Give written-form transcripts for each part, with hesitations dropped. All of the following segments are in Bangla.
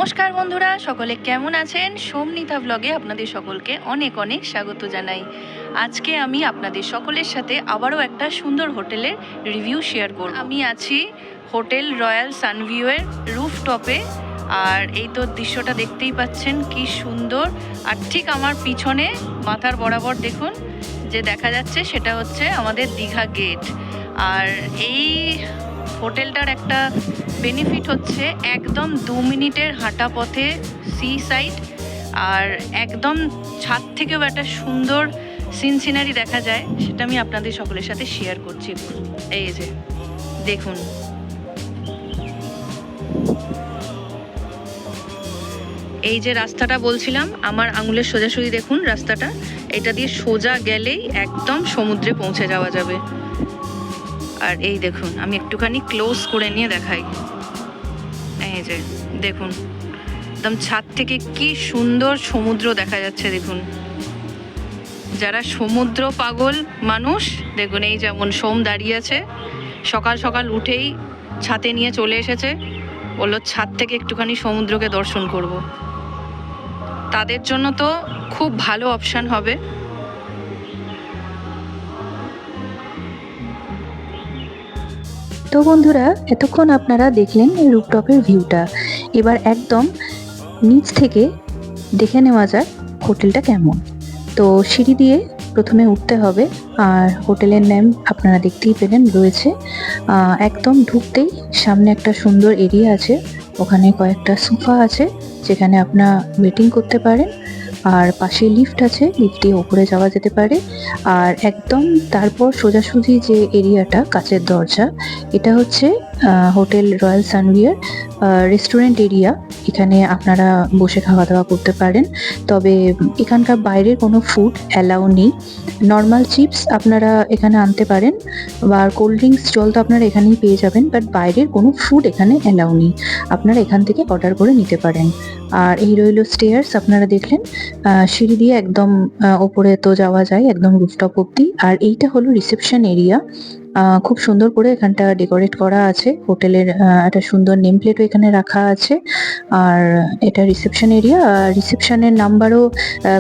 নমস্কার বন্ধুরা, সকলে কেমন আছেন? সোমনিতা ব্লগে আপনাদের সকলকে অনেক অনেক স্বাগত জানাই। আজকে আমি আপনাদের সকলের সাথে আবারও একটা সুন্দর হোটেলের রিভিউ শেয়ার করব। আমি আছি হোটেল রয়্যাল সানভিউয়ের রুফটপে, আর এই তো দৃশ্যটা দেখতেই পাচ্ছেন কি সুন্দর। আর ঠিক আমার পিছনে মাথার বরাবর দেখুন যে দেখা যাচ্ছে সেটা হচ্ছে আমাদের দীঘা গেট। আর এই হোটেলটার একটা বেনিফিট হচ্ছে একদম 2 মিনিটের হাঁটা পথে সি সাইড, আর একদম ছাদ থেকেও একটা সুন্দর সিনারি দেখা যায়। সেটা আমি আপনাদের সকলের সাথে শেয়ার করছি। এই যে দেখুন, এই যে রাস্তাটা বলছিলাম আমার আঙুলের সোজাসুজি দেখুন রাস্তাটা, এটা দিয়ে সোজা গেলেই একদম সমুদ্রে পৌঁছে যাওয়া যাবে। আর এই দেখুন, আমি একটুখানি ক্লোজ করে নিয়ে দেখাই। এই যে দেখুন, একদম ছাদ থেকে কি সুন্দর সমুদ্র দেখা যাচ্ছে। দেখুন, যারা সমুদ্র পাগল মানুষ, দেখুন এই যেমন সোম দাঁড়িয়ে আছে, সকাল সকাল উঠেই ছাতে নিয়ে চলে এসেছে, বললো ছাদ থেকে একটুখানি সমুদ্রকে দর্শন করব। তাদের জন্য তো খুব ভালো অপশান হবে। তো বন্ধুরা, এতক্ষণ আপনারা দেখলেন রুফটপের ভিউটা। এবার একদম নিচ থেকে দেখে নেওয়া যাক হোটেলটা কেমন। তো সিঁড়ি দিয়ে প্রথমে উঠতে হবে, আর হোটেলের নেম আপনারা দেখতেই পেলেন রয়েছে। একদম ঢুকতেই সামনে একটা সুন্দর এরিয়া আছে, ওখানে কয়েকটা সোফা আছে যেখানে আপনারা ওয়েটিং করতে পারেন। আর পাশে লিফট আছে, লিফট দিয়ে উপরে যাওয়া যেতে পারে। আর একদম তারপর সোজাসুজি যে এরিয়াটা, কাচের দরজা, এটা হচ্ছে হোটেল রয়্যাল সানভিউয়ের রেস্টুরেন্ট এরিয়া। এখানে আপনারা বসে খাওয়া দাওয়া করতে পারেন, তবে এখানকার বাইরের কোনো ফুড অ্যালাউ নেই। নর্মাল চিপস আপনারা এখানে আনতে পারেন, বা কোল্ড ড্রিঙ্কস, জল তো আপনারা এখানেই পেয়ে যাবেন, বাট বাইরের কোনো ফুড এখানে অ্যালাউ নেই। আপনারা এখান থেকে অর্ডার করে নিতে পারেন। আর এই রইল স্টেয়ার্স, আপনারা দেখলেন সিঁড়ি দিয়ে একদম ওপরে তো যাওয়া যায় একদম রুফটপ অব্দি। আর এইটা হলো রিসেপশন এরিয়া। খুব সুন্দর করে এখানটা ডেকোরেট করা আছে। হোটেলের একটা সুন্দর নেম প্লেটও এখানে রাখা আছে। আর এটা রিসেপশন এরিয়া। রিসেপশনের নাম্বারও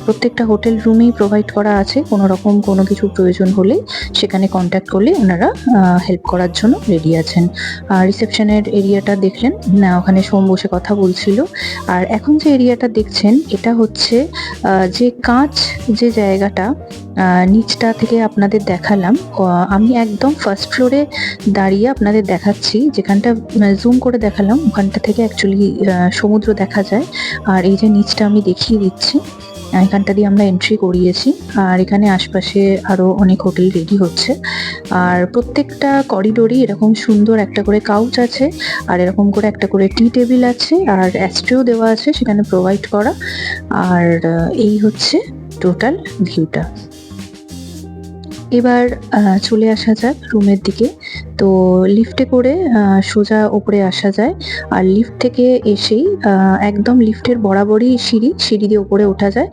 প্রত্যেকটা হোটেল রুমেই প্রোভাইড করা আছে। কোনো রকম কোনো কিছু প্রয়োজন হলে সেখানে কন্ট্যাক্ট করলে ওনারা হেল্প করার জন্য রেডি আছেন। রিসেপশনের এরিয়াটা দেখলেন না, ওখানে সোম বসে কথা বলছিল। আর এখন যে এরিয়াটা দেখছেন, এটা হচ্ছে যে কাঁচ, যে জায়গাটা নিচটা থেকে আপনাদের দেখালাম। আমি একদম ফার্স্ট ফ্লোরে দাঁড়িয়ে আপনাদের দেখাচ্ছি, যেখানটা জুম করে দেখালাম ওখানটা থেকে অ্যাকচুয়ালি সমুদ্র দেখা যায়। আর এই যে নিচটা আমি দেখিয়ে দিচ্ছি, এখানটা দিয়ে আমরা এন্ট্রি করিয়েছি। আর এখানে আশপাশে আরো অনেক হোটেল রেডি হচ্ছে। আর প্রত্যেকটা করিডোরই এরকম সুন্দর একটা করে কাউচ আছে, আর এরকম করে একটা করে টি টেবিল আছে, আর অ্যাস্ট্রেও দেওয়া আছে সেখানে প্রোভাইড করা। আর এই হচ্ছে টোটাল ভিউটা। এবার চলে আসা যাক রুমের দিকে। তো লিফটে করে সোজা ওপরে আসা যায়। আর লিফট থেকে এসেই একদম লিফটের বরাবরই সিঁড়ি দিয়ে ওপরে ওঠা যায়।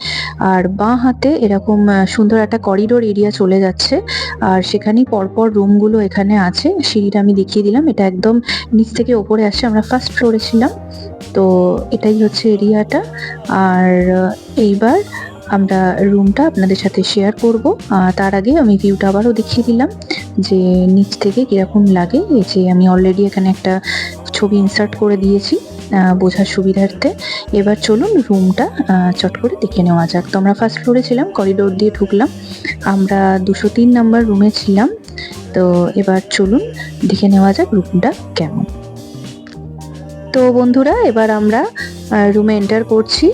আর বাঁ হাতে এরকম সুন্দর একটা করিডোর এরিয়া চলে যাচ্ছে, আর সেখানেই পরপর রুমগুলো এখানে আছে। সিঁড়িটা আমি দেখিয়ে দিলাম, এটা একদম নিচ থেকে ওপরে আসছে। আমরা ফার্স্ট ফ্লোরে ছিলাম, তো এটাই হচ্ছে এরিয়াটা। আর এইবার আমরা রুমটা আপনাদের সাথে শেয়ার করব। তার আগে আমি ভিউটা আবারও দেখিয়ে দিলাম যে নিচ থেকে কিরকম লাগে। এই যে আমি অলরেডি এখানে একটা ছবি ইনসার্ট করে দিয়েছি বোঝার সুবিধার্থে। এবার চলুন রুমটা চট করে দেখে নেওয়া যাক। তো আমরা ফার্স্ট ফ্লোরে ছিলাম, করিডোর দিয়ে ঢুকলাম, আমরা 203 নাম্বার রুমে ছিলাম। তো এবার চলুন দেখে নেওয়া যাক রুমটা কেমন। তো বন্ধুরা, এবার আমরা রুমে এন্টার করছি।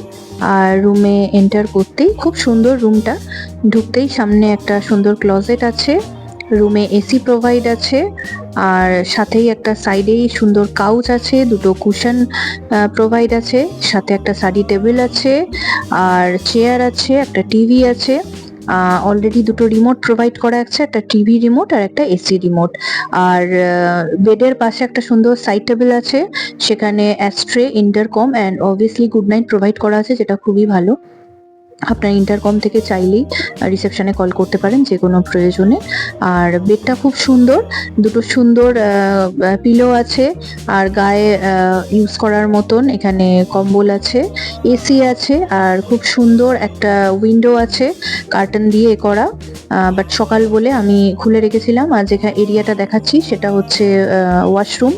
আর রুমে এন্টার করতেই খুব সুন্দর রুমটা। ঢুকতেই সামনে একটা সুন্দর ক্লোজেট আছে, রুমে এসি প্রোভাইড আছে, আর সাথেই একটা সাইডেই সুন্দর কাউচ আছে, দুটো কুশন প্রোভাইড আছে, সাথে একটা স্টাডি টেবিল আছে, আর চেয়ার আছে, একটা টিভি আছে। অলরেডি দুটো রিমোট প্রোভাইড করা আছে, একটা টিভি রিমোট আর একটা এসি রিমোট। আর বেডের পাশে একটা সুন্দর সাইড টেবিল আছে, সেখানে ashtray, intercom and obviously good night provide করা আছে, যেটা খুবই ভালো। আপনার ইন্টারকম থেকে চাইলেই রিসেপশনে কল করতে পারেন যে কোনো প্রয়োজনে। আর বেডটা খুব সুন্দর, দুটো সুন্দর পিলো আছে, আর গায়ে ইউজ করার মতন এখানে কম্বল আছে, এসি আছে, আর খুব সুন্দর একটা উইন্ডো আছে কার্টেন দিয়ে করা। বাট সকাল বলে আমি খুলে রেখেছিলাম। আর যেখানে এরিয়াটা দেখাচ্ছি সেটা হচ্ছে ওয়াশরুম।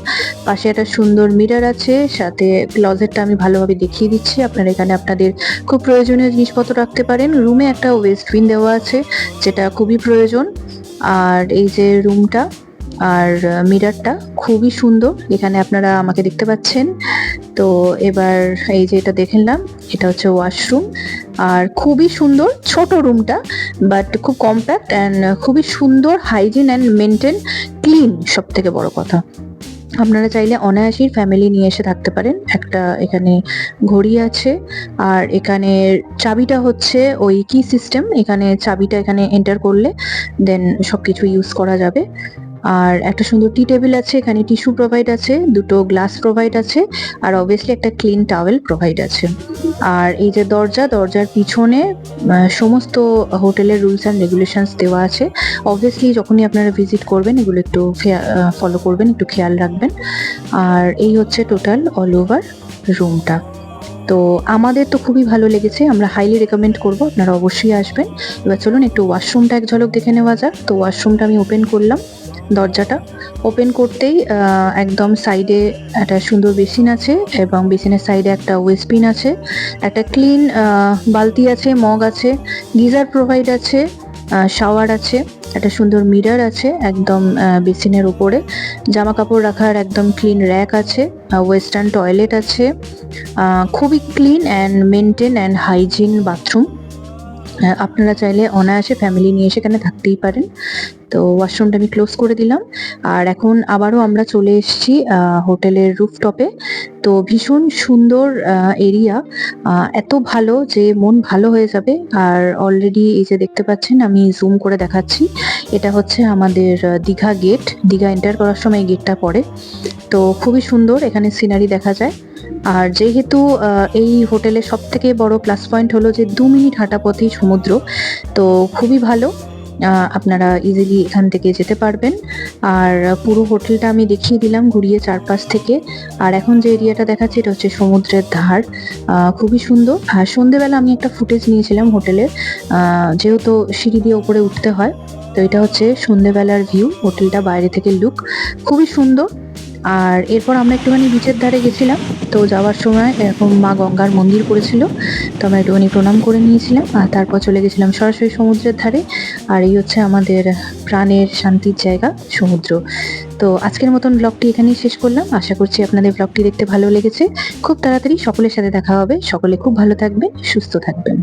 পাশে একটা সুন্দর মিরর আছে, সাথে ক্লজেটটা আমি ভালোভাবে দেখিয়ে দিচ্ছি। আপনারা এখানে আপনাদের খুব প্রয়োজনীয় জিনিসপত্র রাখতে পারেন। রুমে একটা ওয়েস্টবিন দেওয়া আছে, যেটা খুবই প্রয়োজন। আর এই যে রুমটা আর মিররটা খুবই সুন্দর, এখানে আপনারা আমাকে দেখতে পাচ্ছেন। তো এবার এই যে এটা দেখে নিলাম, এটা হচ্ছে ওয়াশরুম। আর খুবই সুন্দর ছোট রুমটা, বাট খুব কম্প্যাক্ট অ্যান্ড খুবই সুন্দর, হাইজিন অ্যান্ড মেনটেন, ক্লিন, সব থেকে বড় কথা। আপনারা চাইলে অনায়াসেই ফ্যামিলি নিয়ে এসে থাকতে পারেন। একটা এখানে ঘড়ি আছে, আর এখানে চাবিটা হচ্ছে ওই কি সিস্টেম, এখানে চাবিটা এখানে এন্টার করলে দেন সবকিছু ইউজ করা যাবে। আর একটা সুন্দর টি টেবিল আছে, এখানে টিস্যু প্রোভাইড আছে, দুটো গ্লাস প্রোভাইড আছে, আর অবভিয়াসলি একটা ক্লিন টাওয়েল প্রোভাইড আছে। আর এই যে দরজার পিছনে সমস্ত হোটেলের রুলস অ্যান্ড রেগুলেশনস দেওয়া আছে। অবভিয়াসলি যখনই আপনারা ভিজিট করবেন এগুলো একটু ফলো করবেন, একটু খেয়াল রাখবেন। আর এই হচ্ছে টোটাল অল ওভার রুমটা। তো আমাদের তো খুবই ভালো লেগেছে, আমরা হাইলি রেকমেন্ড করব, আপনারা অবশ্যই আসবেন। এবার চলুন একটু ওয়াশরুমটা এক ঝলক দেখে নেওয়া যাক। তো ওয়াশরুমটা আমি ওপেন করলাম, দরজাটা ওপেন করতেই একদম সাইডে একটা সুন্দর বেসিন আছে, এবং বেসিনের সাইডে একটা ওয়েস্টবিন আছে, একটা ক্লিন বালতি আছে, মগ আছে, গিজার প্রোভাইড আছে, শাওয়ার আছে, একটা সুন্দর মিরর আছে একদম বেসিনের উপরে, জামা কাপড় রাখার একদম ক্লিন র্যাক আছে, ওয়েস্টার্ন টয়লেট আছে, খুবই clean and maintain and hygiene bathroom. আপনারা চাইলে অনায়াসে ফ্যামিলি নিয়ে এসে এখানে থাকতেই পারেন। তো ওয়াশরুমটা আমি ক্লোজ করে দিলাম। আর এখন আবারও আমরা চলে এসেছি হোটেলের রুফটপে। তো ভীষণ সুন্দর এরিয়া, এত ভালো যে মন ভালো হয়ে যাবে। আর অলরেডি এই যে দেখতে পাচ্ছেন, আমি জুম করে দেখাচ্ছি, এটা হচ্ছে আমাদের দীঘা গেট। দীঘা এন্টার করার সময় গেটটা পড়ে। তো খুবই সুন্দর এখানে সিনারি দেখা যায়। আর যেহেতু এই হোটেলের সব থেকে বড় প্লাস পয়েন্ট হলো যে 2 মিনিট হাঁটা পথেই সমুদ্র, তো খুবই ভালো। আপনারা ইজিলি এখান থেকে যেতে পারবেন। আর পুরো হোটেলটা আমি দেখিয়ে দিলাম ঘুরিয়ে চারপাশ থেকে। আর এখন যে এরিয়াটা দেখাচ্ছি এটা হচ্ছে সমুদ্রের ধার, খুবই সুন্দর। আর সন্ধেবেলা আমি একটা ফুটেজ নিয়েছিলাম হোটেলের, যেহেতু সিঁড়ি দিয়ে উপরে উঠতে হয়। তো এটা হচ্ছে সন্ধেবেলার ভিউ, হোটেলটা বাইরে থেকে লুক খুবই সুন্দর। আর এরপর আমরা একটুখানি বিচের ধারে গেছিলাম। তো যাওয়ার সময় এরকম মা গঙ্গার মন্দির করেছিল, তো আমরা একটুখানি প্রণাম করে নিয়েছিলাম। আর তারপর চলে গেছিলাম সরাসরি সমুদ্রের ধারে। আর এই হচ্ছে আমাদের প্রাণের শান্তির জায়গা সমুদ্র। তো আজকের মতন ব্লগটি এখানেই শেষ করলাম। আশা করছি আপনাদের ব্লগটি দেখতে ভালো লেগেছে। খুব তাড়াতাড়ি সকলের সাথে দেখা হবে। সকলে খুব ভালো থাকবেন, সুস্থ থাকবেন।